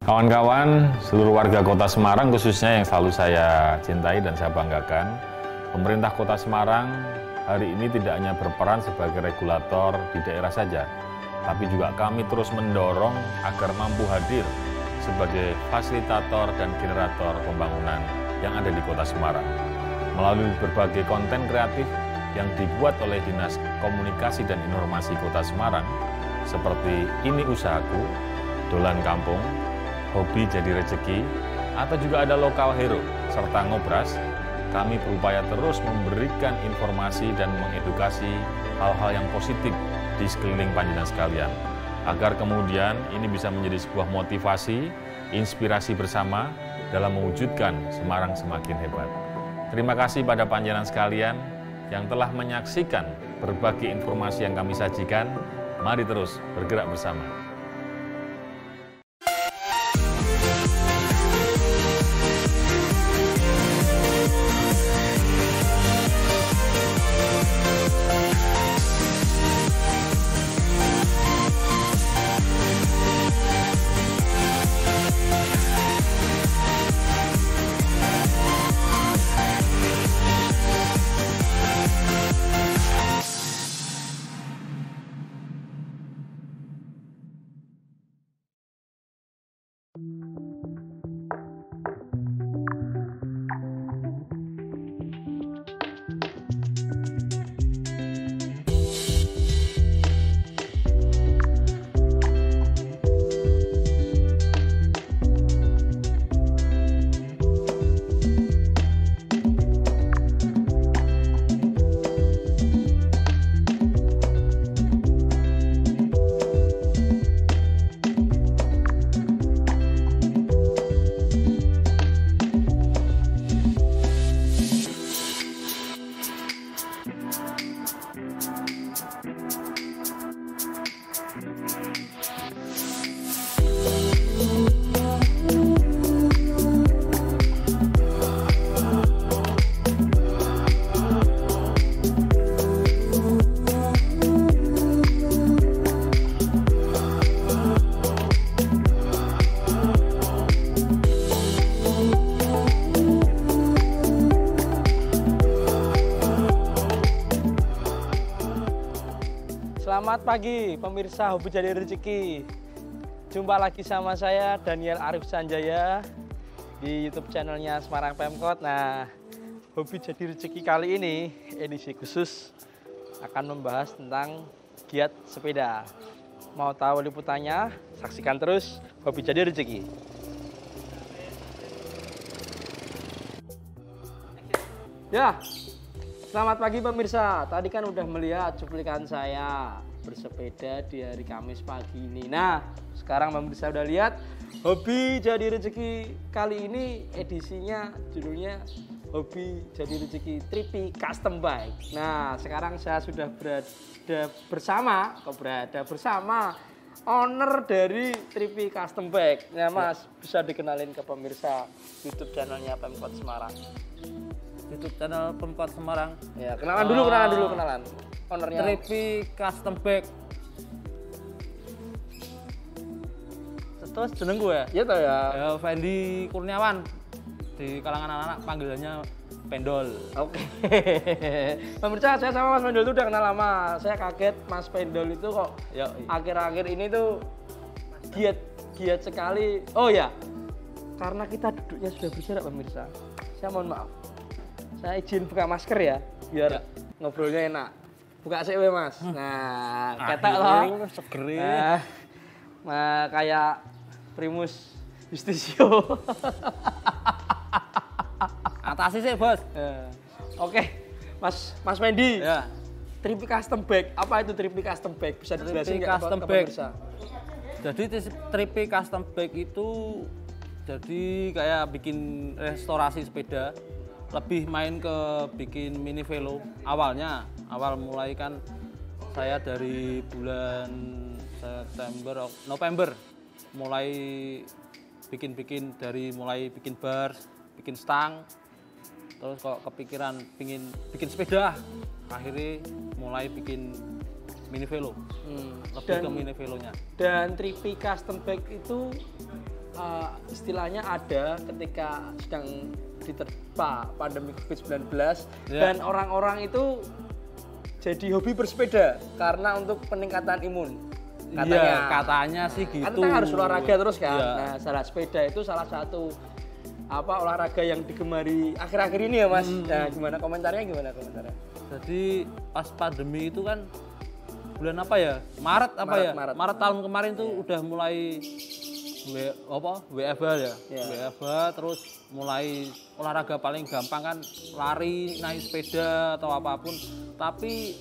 Kawan-kawan, seluruh warga Kota Semarang khususnya yang selalu saya cintai dan saya banggakan, pemerintah Kota Semarang hari ini tidak hanya berperan sebagai regulator di daerah saja, tapi juga kami terus mendorong agar mampu hadir sebagai fasilitator dan generator pembangunan yang ada di Kota Semarang. Melalui berbagai konten kreatif yang dibuat oleh Dinas Komunikasi dan Informasi Kota Semarang, seperti Ini Usahaku, Dolan Kampung, Hobi Jadi Rezeki, atau juga ada Lokal Hero, serta Ngobras, kami berupaya terus memberikan informasi dan mengedukasi hal-hal yang positif di sekeliling panjenengan sekalian, agar kemudian ini bisa menjadi sebuah motivasi, inspirasi bersama dalam mewujudkan Semarang semakin hebat. Terima kasih pada panjenengan sekalian yang telah menyaksikan berbagai informasi yang kami sajikan. Mari terus bergerak bersama. Selamat pagi pemirsa Hobi Jadi Rezeki. Jumpa lagi sama saya Daniel Arif Sanjaya di YouTube channelnya Semarang Pemkot. Nah, Hobi Jadi Rezeki kali ini edisi khusus akan membahas tentang giat sepeda. Mau tahu liputannya? Saksikan terus Hobi Jadi Rezeki. Ya, selamat pagi pemirsa. Tadi kan udah melihat cuplikan saya bersepeda di hari Kamis pagi ini. Nah, sekarang pemirsa udah lihat Hobi Jadi Rezeki kali ini edisinya judulnya Hobi Jadi Rezeki Tripi Custom Bike. Nah, sekarang saya sudah berada bersama owner dari Tripi Custom Bike. Nah, Mas, bisa dikenalin ke pemirsa YouTube channelnya Pemkot Semarang. YouTube channel Pemkot Semarang. Ya, kenalan dulu. Ownernya Tripi Custom Bike. Terus jeneng gue ya toh ya. Ya Fendi Kurniawan. Di kalangan anak-anak panggilannya Pendol. Oke. Pemirsa, saya sama Mas Pendol itu udah kenal lama. Saya kaget Mas Pendol itu kok akhir-akhir ini tuh giat sekali. Oh ya, karena kita duduknya sudah berjarak pemirsa. Saya mohon maaf. Saya izin buka masker ya, biar ngobrolnya enak. Buka sih Mas. Nah, ketek loh. Nah, kayak Primus Justisio. Atasi sih, Bos. Oke, Mas Fendi. Ya. Tripi Custom Bike. Apa itu Tripi Custom Bike? Bisa dijelasin nggak Custom ke Bike. pemirsa? Jadi Tripi Custom Bike itu jadi kayak bikin restorasi sepeda. Lebih main ke bikin mini velo. Awal mulai kan saya dari bulan November mulai bikin bar, bikin stang, terus kok kepikiran pingin bikin sepeda, akhirnya mulai bikin mini velo, lebih ke mini velonya. Dan Tripi Custom Bike itu istilahnya ada ketika sedang diterpa pandemi COVID-19 dan orang-orang itu jadi hobi bersepeda karena untuk peningkatan imun. Katanya, iya, katanya sih gitu. Kan kita harus olahraga terus kan. Iya. Nah, sepeda itu salah satu olahraga yang digemari akhir-akhir ini ya Mas. Nah, gimana komentarnya? Jadi pas pandemi itu kan bulan apa ya? Maret Maret tahun kemarin tuh udah mulai WFH ya. WFH terus mulai olahraga paling gampang kan lari, naik sepeda atau apapun. Tapi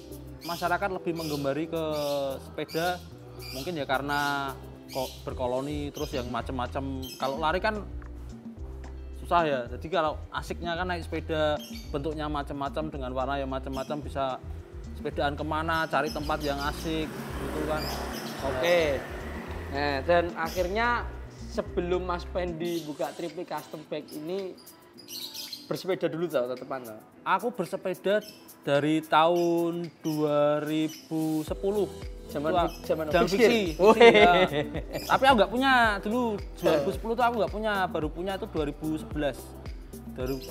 masyarakat lebih menggemari ke sepeda mungkin ya karena kok berkoloni terus yang macam-macam. Kalau lari kan susah ya. Jadi kalau asiknya kan naik sepeda bentuknya macam-macam dengan warna yang macam-macam, bisa sepedaan kemana, cari tempat yang asik gitu kan. Oke. Nah, dan akhirnya sebelum Mas Pendi buka Tripi Custom Bike ini bersepeda dulu tau tetepan tau? Aku bersepeda dari tahun 2010. Zaman fiksi. Ya. Tapi aku nggak punya dulu 2010 tuh aku nggak punya, baru punya itu 2011.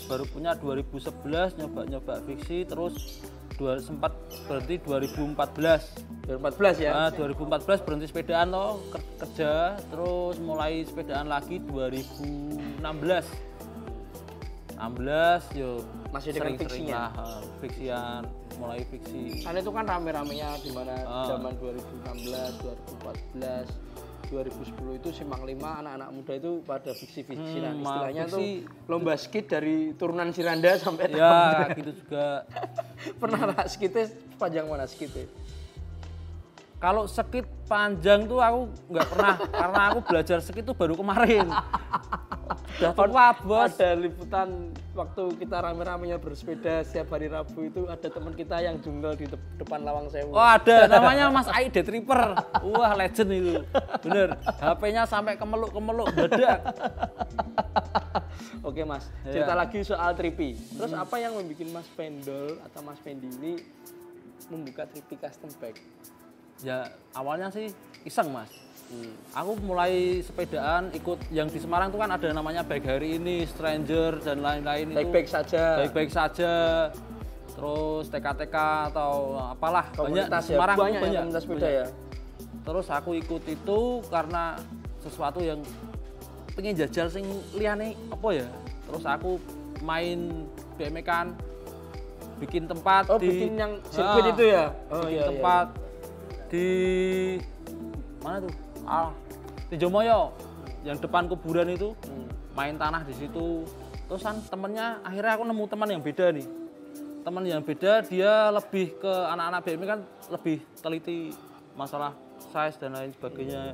Baru punya 2011 nyoba fiksi, terus sempat berhenti 2014 ya. Nah, 2014 berhenti sepedaan loh, kerja, terus mulai sepedaan lagi 2016 yo masih dengan fiksinya. Fiksian, mulai fiksi. Karena itu kan rame-ramenya di mana zaman 2016, 2014, 2010 itu Simpang 5 anak-anak muda itu pada fiksi-fiksi. Nah, istilahnya tuh lomba skit dari turunan Siranda sampai ya gitu juga. Pernah lah skitnya panjang mana skitnya? Kalau skit panjang tuh aku nggak pernah karena aku belajar skit tuh baru kemarin. Udah tua bos. Ada liputan waktu kita rame-ramenya bersepeda setiap hari Rabu itu ada teman kita yang jungkel di depan Lawang Sewu. Oh ada, namanya Mas Ai Dead Tripper. Wah legend itu, bener. HP-nya sampai kemeluk dadak. Oke Mas, cerita lagi soal Tripi. Terus apa yang membuat Mas Pendol atau Mas Pendi ini membuka Tripi Custom Bike? Ya awalnya sih iseng Mas. Aku mulai sepedaan ikut yang di Semarang tuh kan ada namanya Bike Hari Ini, Stranger dan lain-lain itu. Baik-baik saja. Terus TK atau apalah komunitas banyak Semarang banyak komunitas sepeda ya. Terus aku ikut itu karena sesuatu yang pengen jajal sing liyane apa ya. Terus aku main BMX kan, bikin tempat bikin yang sirkuit itu ya. Bikin tempat di mana tuh? Di Jomoyo, yang depan kuburan itu, main tanah di situ. Terus kan temennya, akhirnya aku nemu teman yang beda nih. Teman yang beda, dia lebih ke anak-anak BMX kan lebih teliti masalah size dan lain sebagainya.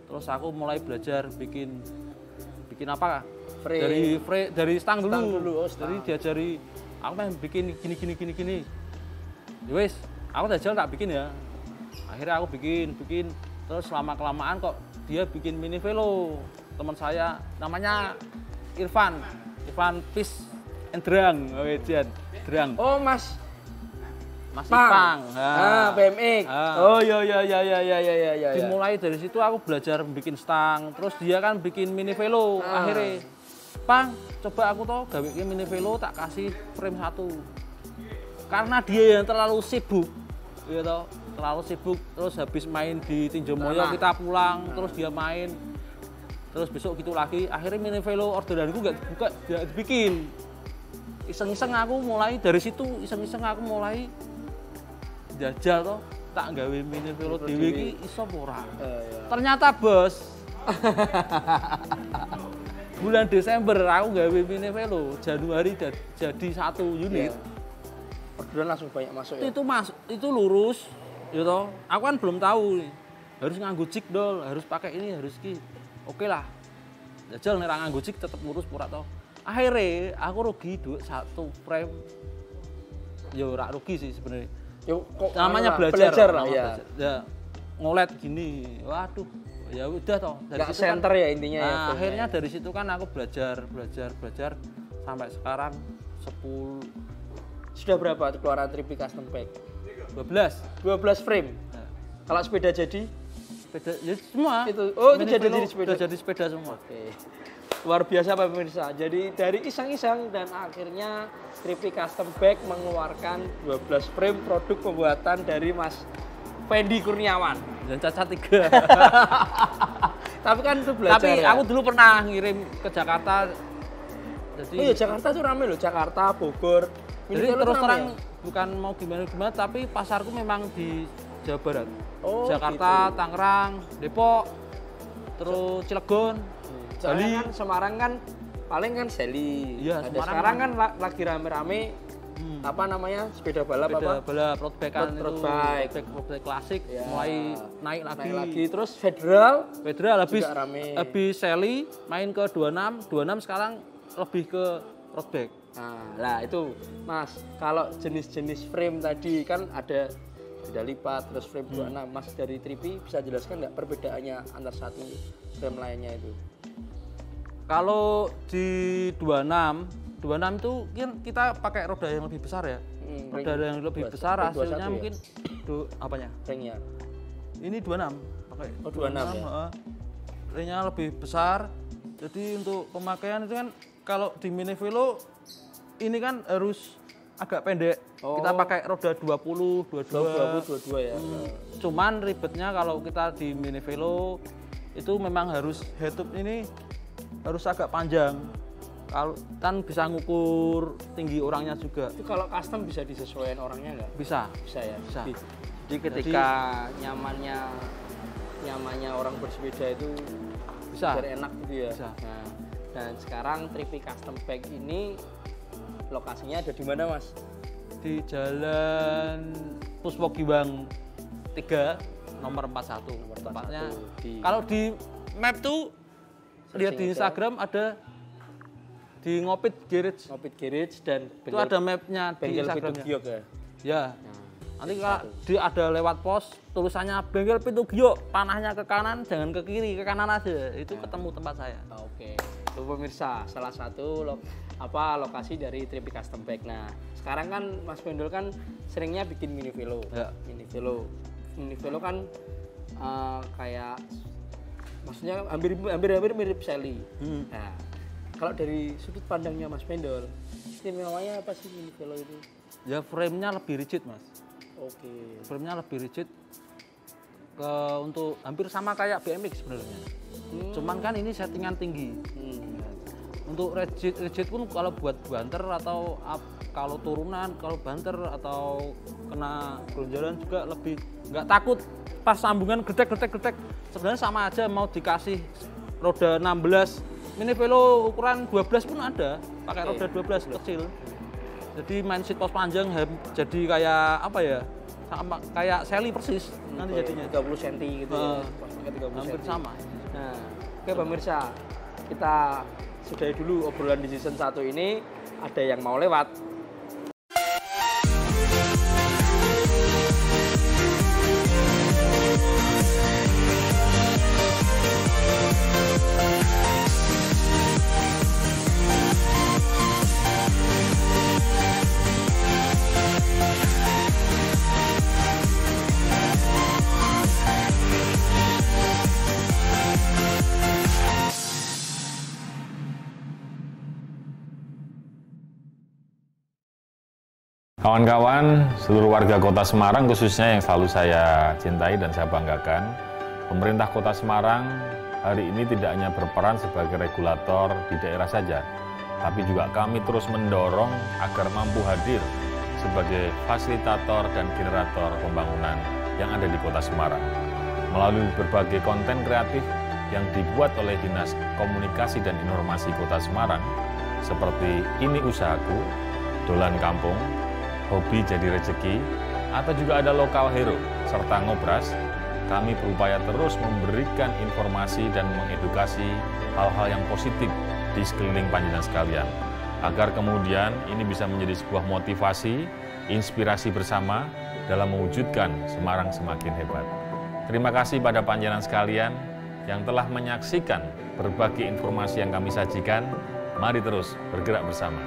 Terus aku mulai belajar bikin apa? Dari stang dulu. Jadi diajari, aku main bikin gini. Yowes, aku jajal tak bikin ya. Akhirnya aku bikin. Terus lama-kelamaan kok dia bikin mini velo. Teman saya namanya Irfan Pis Endrang. Oh Mas Ipang. BMX. Oh iya. Dimulai dari situ aku belajar bikin stang. Terus dia kan bikin mini velo. Akhirnya, Pang, coba aku toh gawe mini velo tak kasih frame 1. Karena dia yang terlalu sibuk. Gitu. Terlalu sibuk, terus habis main di Tinjomoyo kita pulang, terus dia main, terus besok gitu lagi. Akhirnya mini velo orderanku nggak dibikin. Iseng-iseng aku mulai dari situ, aku mulai jajal toh, tak gawe mini velo dhewe iki iso ora. Ternyata bos, bulan Desember aku gawe mini velo, Januari jadi 1 unit. Orderan langsung banyak masuk ya? Itu lurus. Gitu. Aku kan belum tahu nih. Harus nganggo jig dol, harus pakai ini, harus ki. Oke lah. Jajal nek nganggo jig tetep lurus pura toh. Akhirnya aku rugi duit 1 frame. Ya ora rugi sih sebenarnya. Namanya belajar lah ya. Ya ngolet gini. Waduh, ya udah toh. Dari situ center kan, ya intinya ya. Akhirnya dari situ kan aku belajar sampai sekarang 10. Sudah berapa keluaran Tripi Custom Bike? 12 frame. Kalau sepeda jadi sepeda, ya semua. Itu Mini jadi Velo sepeda. udah jadi sepeda semua. Oke. Luar biasa Pak pemirsa. Jadi dari iseng-iseng dan akhirnya Tripi Custom Bike mengeluarkan 12 frame produk pembuatan dari Mas Fendi Kurniawan. Dan cacat 3. Tapi kan itu belajar. Tapi ya? aku dulu pernah ngirim ke Jakarta. Jadi, Oh iya Jakarta tuh rame loh, Jakarta, Bogor. jadi Mini Velo terus tuh terang rame ya? bukan mau gimana-gimana, tapi pasarku memang di Jawa Barat. Oh, Jakarta, gitu. Tangerang, Depok, terus Cilegon, Soalnya Bali. kan Semarang kan paling kan Seli. Iya, Ada Semarang sekarang kan kan. lagi rame-rame apa namanya sepeda balap Sepeda apa? balap road bike kan Road itu, bike. road bike klasik Ya. mulai naik lagi. Naik lagi terus Federal. Federal habis Juga rame. habis Sally main ke 26 sekarang lebih ke road bike. Nah itu Mas, kalau jenis-jenis frame tadi kan ada beda lipat terus frame 26. Mas dari Tripi bisa jelaskan nggak perbedaannya antar satu frame lainnya itu? Kalau di 26 itu kan kita pakai roda yang lebih besar ya. Roda yang lebih besar hasilnya 21 mungkin apanya? Ringnya. Ini 26 pakai. Oh 26 ya. heeh. Ringnya lebih besar. Jadi untuk pemakaian itu kan kalau di Mini Velo ini kan harus agak pendek. Oh. Kita pakai roda 20, 22. 22 ya. Cuman ribetnya kalau kita di Mini Velo itu memang harus head up ini harus agak panjang. Kalau kan bisa ngukur tinggi orangnya juga. Itu kalau custom bisa disesuaikan orangnya nggak? Bisa. Bisa ya. Bisa. Jadi ketika nyamannya orang bersepeda itu Bisa. biar enak gitu ya. Bisa. Nah, dan sekarang Tripi Custom Bike ini lokasinya ada di mana Mas? Di Jalan Puspogiwang 3 nomor 41. Nomor 41 Tempatnya di- kalau di map tuh lihat di Searching Instagram ada di Ngopit Garage. Ngopit Garage dan Itu ada mapnya di Bengkel Instagramnya. Pitu Giok ya. Ya. Nanti kalau ada lewat pos tulisannya Bengkel Pitu Giok, panahnya ke kanan, jangan ke kiri, ke kanan aja. Itu ketemu tempat saya. Oke, itu pemirsa salah satu lokasi dari Tripi Custom Bike. Nah, sekarang kan Mas Pendol kan seringnya bikin mini velo. Ya. Mini velo kan kayak maksudnya hampir mirip Sally. Nah, kalau dari sudut pandangnya Mas Pendol, istimewanya apa sih mini velo itu? Ya frame-nya lebih rigid, Mas. Oke. Frame-nya lebih rigid untuk hampir sama kayak BMX sebenarnya. Cuman kan ini settingan tinggi. Untuk rigid pun kalau buat banter atau kalau turunan, kalau banter atau kena gelonjoran juga lebih nggak takut pas sambungan gedek. Sebenarnya sama aja mau dikasih roda 16, Mini Velo ukuran 12 pun ada, pakai roda 12 kecil. Jadi main seat post panjang jadi kayak apa ya? Sama kayak Sally persis nanti jadinya. 30 cm gitu ya. Pakai 30 Hampir cm. sama. Nah, oke pemirsa, kita sudahi dulu obrolan di season 1 ini. Ada yang mau lewat? Kawan-kawan, seluruh warga Kota Semarang khususnya yang selalu saya cintai dan saya banggakan, pemerintah Kota Semarang hari ini tidak hanya berperan sebagai regulator di daerah saja, tapi juga kami terus mendorong agar mampu hadir sebagai fasilitator dan generator pembangunan yang ada di Kota Semarang. Melalui berbagai konten kreatif yang dibuat oleh Dinas Komunikasi dan Informasi Kota Semarang, seperti Ini Usahaku, Dolan Kampung, Hobi Jadi Rezeki, atau juga ada Lokal Hero, serta Ngobras, kami berupaya terus memberikan informasi dan mengedukasi hal-hal yang positif di sekeliling panjenengan sekalian, agar kemudian ini bisa menjadi sebuah motivasi, inspirasi bersama dalam mewujudkan Semarang semakin hebat. Terima kasih pada panjenengan sekalian yang telah menyaksikan berbagai informasi yang kami sajikan. Mari terus bergerak bersama.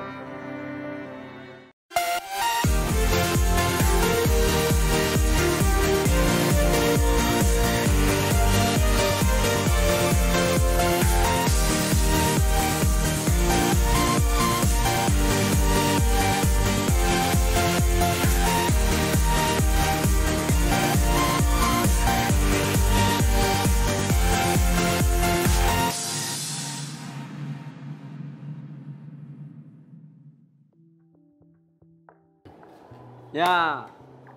Ya,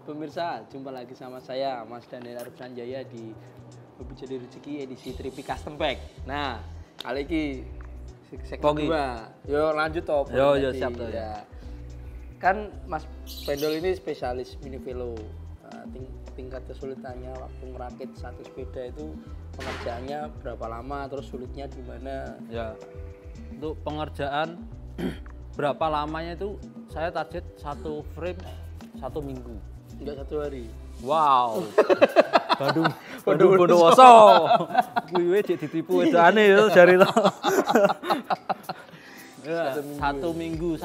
pemirsa, jumpa lagi sama saya Mas Daniel Arif Sanjaya di Hobi Jadi Rezeki edisi Tripi Custom Bag. Nah, kali ini segmen kedua. Yo lanjut toh. Yo siap toh ya. Kan Mas Pendol ini spesialis mini velo. Nah, tingkat kesulitannya waktu merakit satu sepeda itu pengerjaannya berapa lama, terus sulitnya di mana? Ya, untuk pengerjaan berapa lamanya itu saya target satu frame 1 minggu. Enggak 1 hari. Wow. Bandung Bondowoso. Kuwi cek ditipu wedane yo jari to. Ya, 1 minggu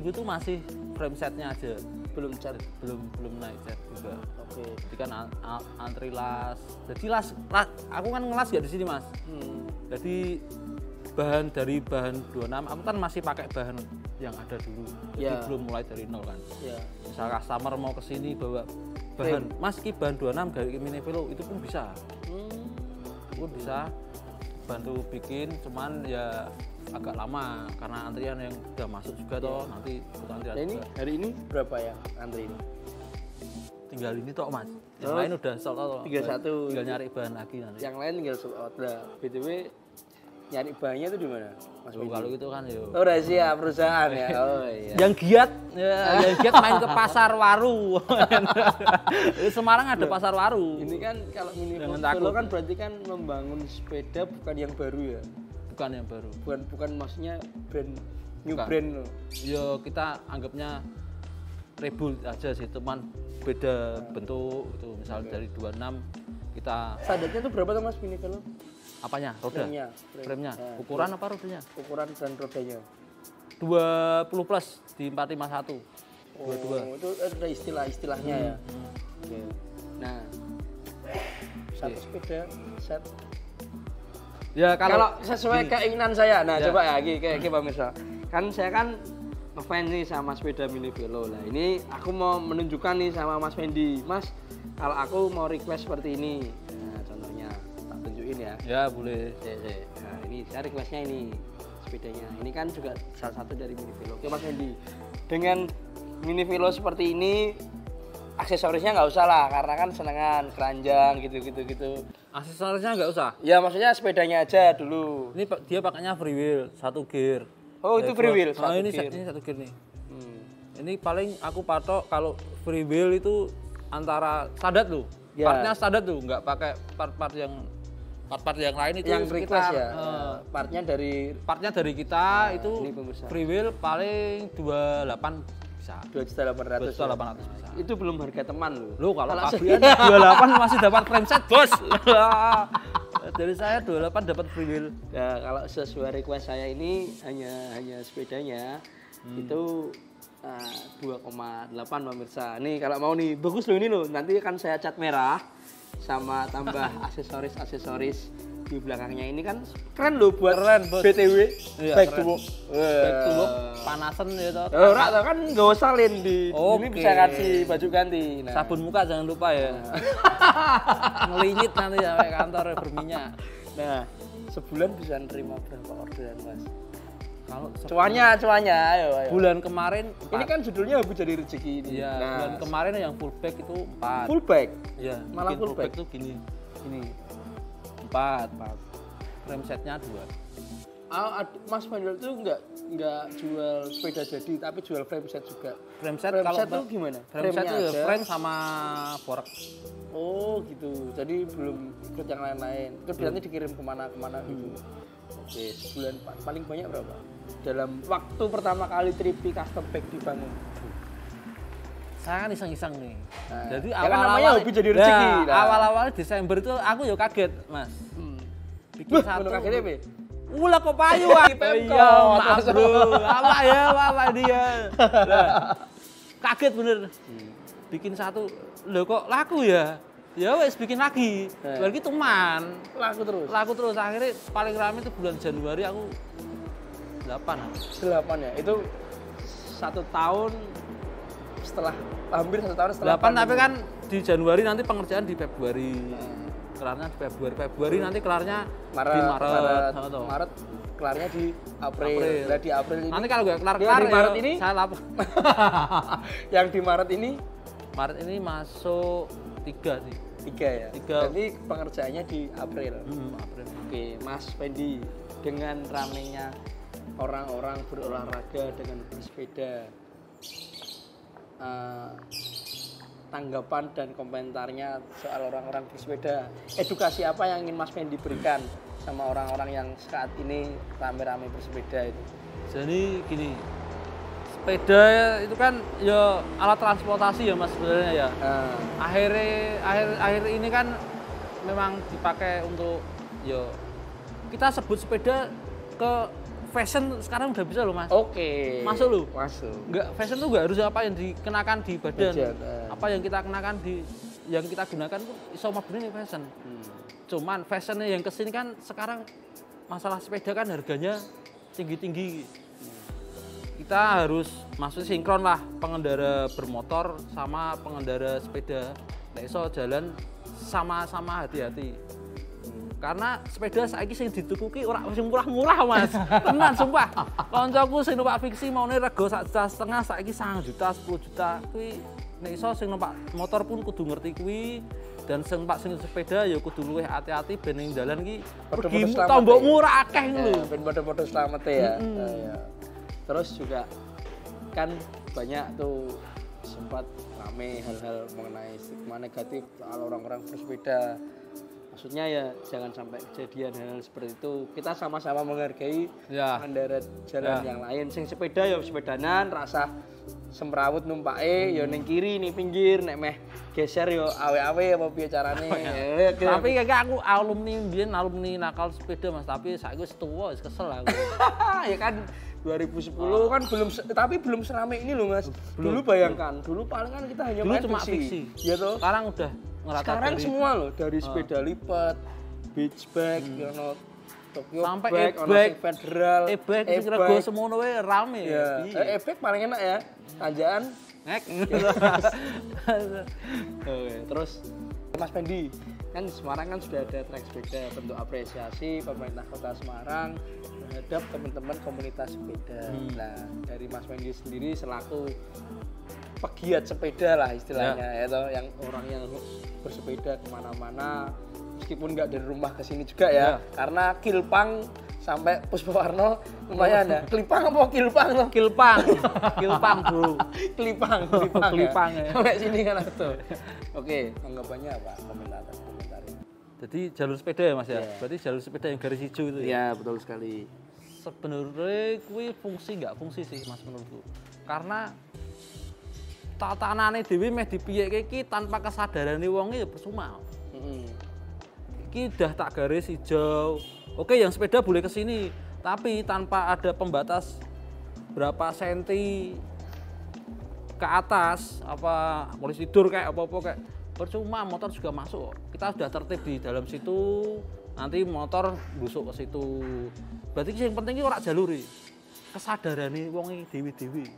itu masih frame setnya aja. Belum cat. Belum naik cat juga. Oke. Jadi kan antri las. Jadi las aku kan ngelas gak di sini, Mas. Jadi dari bahan 26 aku kan masih pakai bahan yang ada dulu. Jadi Ya. belum mulai dari nol kan. Ya. Misal customer mau ke sini bawa bahan, Mas ki bahan 26 dari mini velo itu pun bisa. Itu pun bisa bantu bikin, cuman ya agak lama karena antrian yang udah masuk juga toh, nanti ikut antrian Nah ini juga. hari ini berapa ya antri ini? Tinggal ini toh, Mas. Yang Oh, lain udah sold out. 31. Tinggal nyari bahan lagi nanti. Yang lain tinggal sold out. Nah, BTW nyari bahannya itu di mana, Mas? Loh, kalau itu kan yo. Oh, rahasia perusahaan ya. Oh iya. Yang giat, yang giat main ke pasar waru. Di Semarang ada pasar waru. Ini kan kalau mini Jangan velo takut. kan berarti kan membangun sepeda bukan yang baru ya. Bukan yang baru. Bukan maksudnya new Bukan. brand loh. Yo kita anggapnya reboot aja sih, teman beda bentuk itu. Misal dari 26 kita Standarnya tuh berapa tuh Mas mini velo? apanya? Roda. Frame. Frame-nya. Nah, Ukuran apa rodanya? ukuran dan rodanya. 20 plus di 451. Oh, itu ada istilahnya ya. Oke. Nah, satu sepeda set. Ya Kalau sesuai keinginan saya, nah Ya. coba ya, kayak pemirsa. Kan saya kan ngefans nih sama sepeda mini velo. Nah ini aku mau menunjukkan nih sama Mas Fendi, Mas, kalau aku mau request seperti ini, nah contohnya tak tunjukin ya. ya boleh. Nah ini saya requestnya ini sepedanya. Ini kan juga salah satu dari mini velo. Oke Mas Fendi, dengan mini velo seperti ini aksesorisnya nggak usah lah, karena kan senengan keranjang gitu. Aksesorisnya nggak usah. Ya maksudnya sepedanya aja dulu. Ini dia pakainya free wheel, 1 gear. Oh itu free wheel, Oh, ini gear. ini 1 gear nih. Hmm. Ini paling aku patok kalau free wheel itu antara standar tuh. Ya. Partnya standar tuh, nggak pakai part-part yang lain itu Yang request sekitar, ya, partnya dari partnya dari kita itu ini pemirsa. free wheel paling 28 bisa. 2.800. 2.800 bisa. Itu belum harga teman loh. Loh kalau Kalau pabrikan 28 masih dapat frame set, Bos. Dari saya 28 dapat free wheel. Ya, kalau sesuai request saya ini hanya sepedanya itu 2,8 pemirsa. Nih kalau mau nih bagus loh ini loh. Nanti kan saya cat merah sama tambah aksesoris di belakangnya ini kan keren loh buat Keren, Bos. BTW. Iya, Back keren. to work. Back to work, panasan gitu. Ora kan nggak usah Lin di ini Oke. bisa kasih baju ganti. Nah. Sabun muka jangan lupa ya. Ngelinyit nanti sampai kantor berminyak. Nah, sebulan bisa nerima berapa orderan, Mas? Kalau Cuannya, ayo. bulan kemarin Ini kan judulnya Hobi Jadi Rezeki ini. iya, Nah, bulan kemarin yang full back itu 4. full bag. Iya, malah bikin full back. tuh gini. Ini. 4. Frame setnya 2. Mas Pendol tuh nggak jual sepeda jadi, tapi jual frame set juga. Frame set Frame kalau set tuh gimana? Frame set Frame-nya itu aja. frame sama borak. Oh gitu. Jadi belum ikut yang lain-lain. Itu nanti dikirim kemana-kemana gitu. Oke, sebulan paling banyak berapa? Dalam waktu pertama kali Tripi Custom Bag dibangun. Saya kan iseng-iseng nih. Nah, Jadi ya kan namanya hobi jadi rezeki. Nah. Awal-awal Desember itu aku ya kaget, Mas. Bikin Wah, satu. menurut kagetnya apa? Ulah kok payu ah. Pemkot. Iya, maaf bro. Apa dia? Lah, kaget bener. Bikin satu, loh kok laku ya? Ya wes bikin lagi. Lagi teman. Laku terus. Akhirnya paling rame itu bulan Januari aku 8. 8 ya. Itu 1 tahun setelah hampir 1 tahun setelah 8 tapi kan di Januari nanti pengerjaan di Februari. Kelarnya di Februari nanti kelarnya di Maret. Maret kelarnya di April. Nah, di April ini Nanti kalau nggak kelar di Maret ini saya lapor. yang di Maret ini Maret ini masuk 3 sih. 3 ya? 3. Berarti pengerjaannya di April. April. Oke, Mas Fendi, dengan ramenya orang-orang berolahraga dengan bersepeda, tanggapan dan komentarnya soal orang-orang bersepeda, edukasi apa yang ingin Mas Fendi berikan sama orang-orang yang saat ini rame-rame bersepeda itu? Jadi gini, sepeda itu kan ya alat transportasi ya Mas sebenarnya ya. Akhir ini kan memang dipakai untuk ya kita sebut sepeda ke fashion sekarang udah bisa loh Mas. Oke. Masuk loh. Masuk. Enggak, fashion tuh enggak harus apa yang dikenakan di badan. Badan, Apa yang kita kenakan yang kita gunakan tuh iso mabune fashion. Cuman fashionnya yang kesini kan sekarang masalah sepeda kan harganya tinggi-tinggi. Kita harus masuk sinkron lah pengendara bermotor sama pengendara sepeda. Nek iso jalan sama-sama hati-hati. Karena sepeda saiki sing ditukuki ora sing murah-murah Mas. Tenan sumpah. Kancaku sing numpak fiksi maune rego 1,5 juta saiki 1 juta, 10 juta. Kuwi nek iso sing numpak motor pun kudu ngerti kuwi. Dan sing numpak sing sepeda ya kudu luwih hati-hati ben ning dalan iki pergi tombokmu ora akeh lho. Ben padha-padha slamet ya. Ya. Terus juga kan banyak tuh sempat rame hal-hal mengenai stigma negatif soal orang-orang bersepeda. Maksudnya ya jangan sampai kejadian hal seperti itu. Kita sama-sama menghargai pengendara jalan yang lain. Sing sepeda ya sepedanan, rasa semrawut numpake ya ning kiri ning pinggir, nek meh geser ya awe-awe apa piye carane. Tapi kayak aku alumni nakal sepeda Mas, tapi saiki wis tuwa wis kesel aku. Ya kan 2010 kan belum seramai ini loh Mas. Dulu bayangkan, dulu paling kan kita hanya main cuma fiksi. Ya toh? Sekarang udah ngerata sekarang semua loh, dari sepeda lipat, beach bag, Tokyo sampai bag, e-bag, federal, e-bag sing rego semono wae rame. Ya. E-bag paling enak ya. Tanjakan ngek. Oke, terus Mas Fendi, kan di Semarang kan sudah ada trek sepeda, bentuk apresiasi pemerintah Kota Semarang terhadap teman-teman komunitas sepeda. Nah, dari Mas Fendi sendiri selaku pegiat sepeda lah istilahnya, ya toh, yang orang yang bersepeda kemana-mana, meskipun nggak dari rumah ke sini juga ya, karena Kilpang sampai Puspawarno lumayan ya. Kelipang apa Kilpang loh? Kilpang bro. Kelipang ya. Sampai sini kan tuh. Oke, tanggapannya apa? Komentarnya. Jadi jalur sepeda ya Mas ya? Berarti jalur sepeda yang garis hijau itu ya? Iya, betul sekali. Sebenarnya kuwi nggak fungsi sih Mas menurutku. Karena tatanane dhewe meh dipiyeke iki tanpa kesadarane wong ya percuma. Iki udah tak garis hijau. Oke, yang sepeda boleh ke sini, tapi tanpa ada pembatas berapa senti ke atas, apa polisi tidur kayak apa-apa kayak percuma, motor juga masuk. Kita sudah tertib di dalam situ, nanti motor busuk ke situ. Berarti yang penting ini orang jaluri, kesadarane wong dewi-dewi.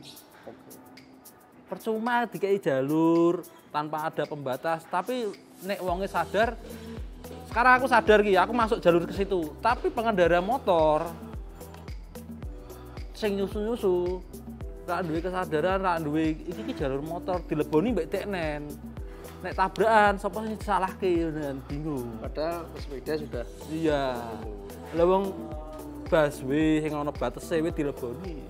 Percuma dikai jalur tanpa ada pembatas, tapi nek wonge sadar. Sekarang aku sadar ki, aku masuk jalur ke situ. Tapi pengendara motor sing nyusu-nyusu, ra duwe kesadaran, ra duwe iki jalur motor dileboni mbek teknen. Nek tabrakan sapa sing disalahke dan bingung. Padahal pesepeda sudah. Iya. Lah wong busway sing ana batese wis dileboni.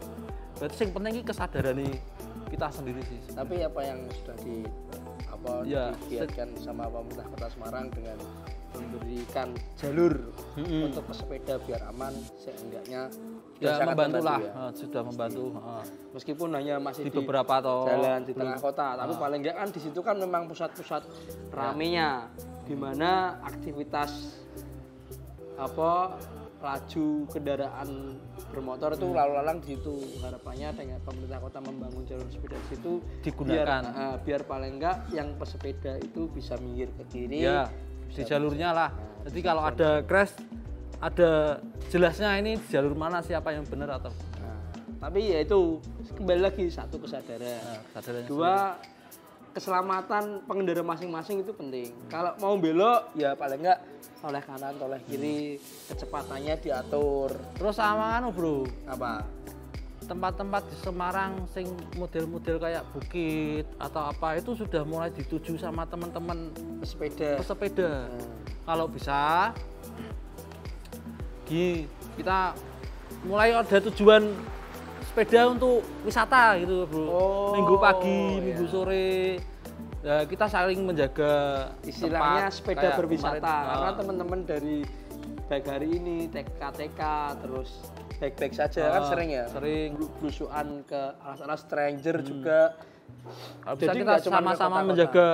Berarti sing penting iki kesadarane kita sendiri sih. Tapi apa yang sudah digiatkan sama pemerintah Kota Semarang dengan memberikan jalur untuk pesepeda biar aman, seenggaknya ya membantu lah, sudah membantu. Meskipun hanya masih di beberapa jalan di tengah kota, tapi paling enggak kan di situ kan memang pusat-pusat ramenya, di mana aktivitas laju kendaraan bermotor itu lalu lalang di situ. Harapannya dengan pemerintah kota membangun jalur sepeda di situ digunakan biar paling enggak yang pesepeda itu bisa minggir ke kiri. Ya. Di jalurnya lah. Jadi kalau ada crash, ada jelasnya ini jalur mana, siapa yang benar atau. Tapi ya itu kembali lagi, satu kesadaran. Dua, keselamatan pengendara masing-masing itu penting. Kalau mau belok ya paling enggak oleh kanan, oleh kiri, kecepatannya diatur. Terus sama bro. Apa? tempat-tempat di Semarang sing model-model kayak bukit atau apa itu sudah mulai dituju sama teman-teman Sepeda. pesepeda. Kalau bisa kita mulai ada tujuan sepeda untuk wisata gitu, Bro. Minggu pagi, minggu sore. Ya, kita saling menjaga Istilahnya tempat sepeda kayak berwisata kemarin. karena teman-teman dari baik hari ini TK terus baik-baik saja kan sering ya. Sering. Belusuan ke alas-alas stranger juga. Kalau bisa Jadi kita nggak cuma ke sama-sama kota-kota. menjaga.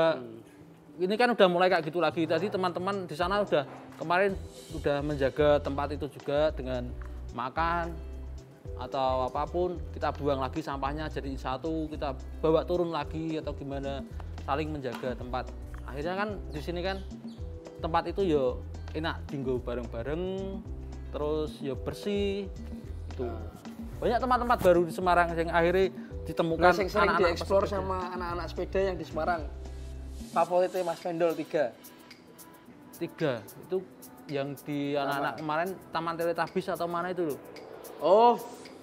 Ini kan udah mulai kayak gitu lagi. Tadi teman-teman di sana udah kemarin udah menjaga tempat itu juga dengan makan atau apapun, kita buang lagi sampahnya jadi satu, kita bawa turun lagi atau gimana, saling menjaga tempat. Akhirnya kan di sini kan tempat itu yo enak dinggo bareng-bareng, terus yo bersih. Itu banyak tempat-tempat baru di Semarang yang akhirnya ditemukan Nah, yang sering anak-anak dieksplor pesepeda. sama anak-anak sepeda yang di Semarang. Favoritnya Mas Vendol 3. 3 itu yang di anak-anak kemarin Taman Teletabis atau mana itu loh? Oh,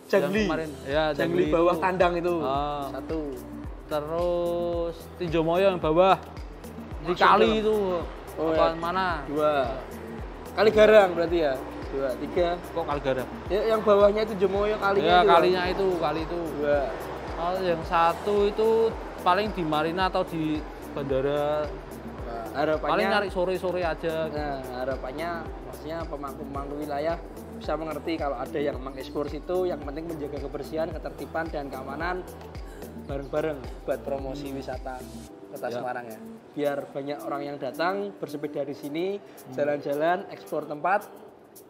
Yang Jangli. kemarin ya Jangli bawah itu. kandang itu. Ah. Satu. Terus Tinjo Moyo yang bawah di Masuk kali dalam. itu Oh, apa ya. mana? 2. Kali Garang berarti ya. 2, 3. Kok Kalgaram? Ya, yang bawahnya itu Jemoyo kalinya Ya itu. kalinya itu kali itu. 2. Oh, yang satu itu paling di Marina atau di bandara. Nah, harapannya Paling nyari sore-sore aja. Nah, harapannya maksudnya pemangku-pemangku wilayah bisa mengerti kalau ada yang mengeksplor situ, yang penting menjaga kebersihan, ketertiban dan keamanan bareng-bareng buat promosi wisata Kota Semarang ya. Biar banyak orang yang datang bersepeda di sini, jalan-jalan, eksplor tempat,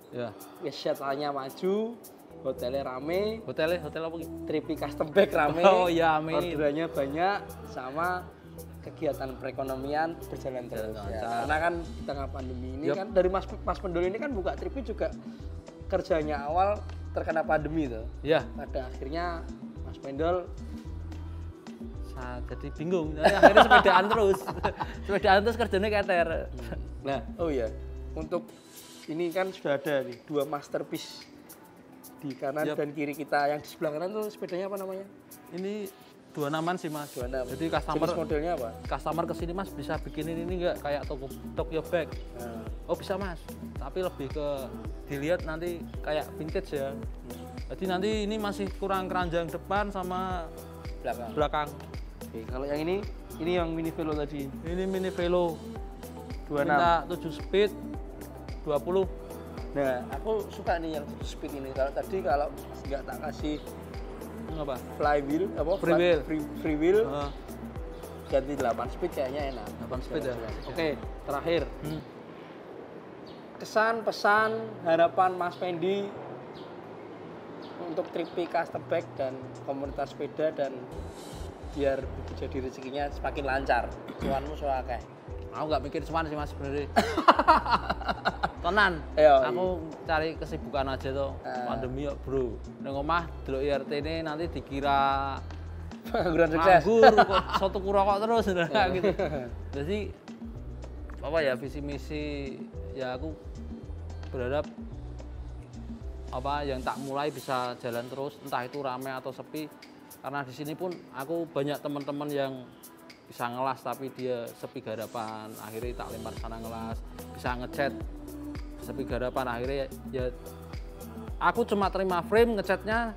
Ya. wisatanya maju, hotelnya rame, Hotel apa gitu? tripi custom bag rame, Oh, iya, amin. orderannya banyak, sama kegiatan perekonomian berjalan terus ya. lancar. Karena kan di tengah pandemi ini kan dari Mas Pendul ini kan buka tripi juga kerjanya awal terkena pandemi tuh. Ya. Pada akhirnya Mas Pendol Jadi bingung. Akhirnya sepedaan terus. Sepedaan terus kerjanya keter. nah, oh iya, untuk ini kan sudah ada nih 2 masterpiece di kanan dan kiri kita. Yang di sebelah kanan tuh sepedanya apa namanya? Ini 26-an sih Mas. 26. Jadi customer Jenis modelnya apa? customer kesini Mas bisa bikinin ini enggak kayak Tokyo bag. Nah, Oh bisa Mas. Tapi lebih ke dilihat nanti kayak vintage ya. Jadi nanti ini masih kurang keranjang depan sama belakang. belakang. Oke, kalau yang ini yang mini velo tadi. Ini mini velo 26. minta 7 speed 20. Nah, aku suka nih yang 7 speed ini. Kalau tadi kalau nggak tak kasih Apa? flywheel apa Free wheel. free wheel Heeh. ganti 8 speed kayaknya enak. 8 speed ya. Oke, terakhir Hmm. kesan pesan harapan Mas Fendi untuk tripi custom bag dan komunitas sepeda dan biar jadi rezekinya semakin lancar. Cuanmu so akeh. Aku nggak mikir cuman sih Mas sebenarnya. Tenan. Ayo, Aku cari kesibukan aja tuh. Pandemi yuk, Bro. Ning omah delok IRT ini nanti dikira Pengangguran sukses. nganggur kok soto rokok terus gitu. Jadi apa ya visi misi ya aku berharap apa yang tak mulai bisa jalan terus entah itu ramai atau sepi karena di sini pun aku banyak teman-teman yang bisa ngelas tapi dia sepi garapan akhirnya tak lempar sana ngelas bisa ngechat sepi garapan akhirnya ya aku cuma terima frame ngechatnya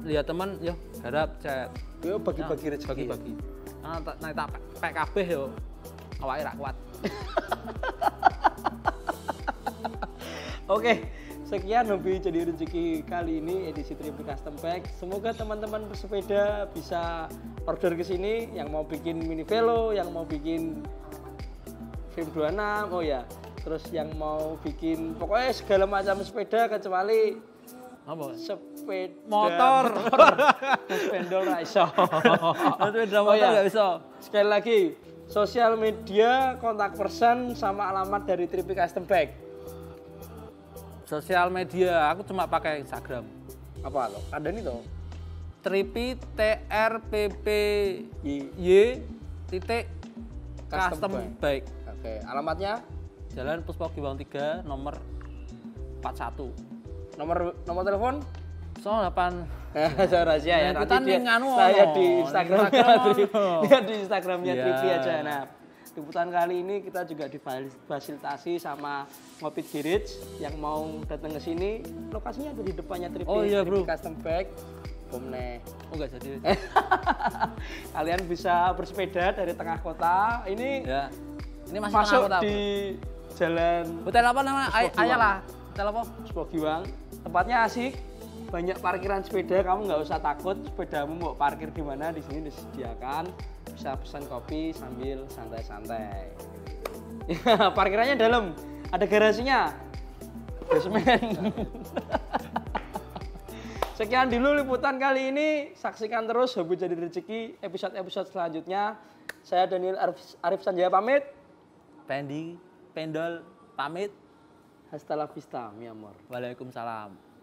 lihat teman yo garap chat Yo bagi-bagi rezeki. bagi-bagi karena tak pek kabeh yo awake ra kuat. Oke, sekian hobi jadi rezeki kali ini edisi Tripi Custom Bag. Semoga teman-teman bersepeda bisa order ke sini yang mau bikin mini velo, yang mau bikin frame 26, oh ya. Terus yang mau bikin pokoknya segala macam sepeda kecuali Apa? sepeda Motor. Pendol ra iso. Sepeda Oh motor ya. nggak bisa. Sekali lagi, sosial media, kontak person sama alamat dari Tripi Custom Bag. Sosial media aku cuma pakai Instagram. Apa lo? Ada nih toh. Tripi TRPP Y. Y titik Custom custom bike. Oke, alamatnya Jalan Puspa Giwang 3 nomor 41 nomor telepon 08. Rahasia ya. Kita Nanti saya di Instagramnya, lihat di Instagramnya Iya. Tripi aja. Nah, liputan kali ini kita juga difasilitasi sama Ngopi Garage yang mau datang ke sini. Lokasinya ada di depannya Tripi. Oh iya, Tripi Bro. Custom Bag. Bomne. Oh enggak jadi. Kalian bisa bersepeda dari tengah kota. Ini Ya. Ini masih masuk tengah kota, di jalan Hotel apa namanya? Puspo Ayalah. Hotel apa? Sepogiwang. Tempatnya asik. Banyak parkiran sepeda, kamu nggak usah takut sepedamu mau parkir di mana, di sini disediakan. Bisa pesan kopi sambil santai-santai. Parkirannya dalam, ada garasinya. Basement. Sekian dulu liputan kali ini. Saksikan terus Hobi Jadi Rezeki episode-episode selanjutnya. Saya Daniel Arif Sanjaya pamit. Pendol pamit. Hasta la vista, mi amor. Waalaikumsalam.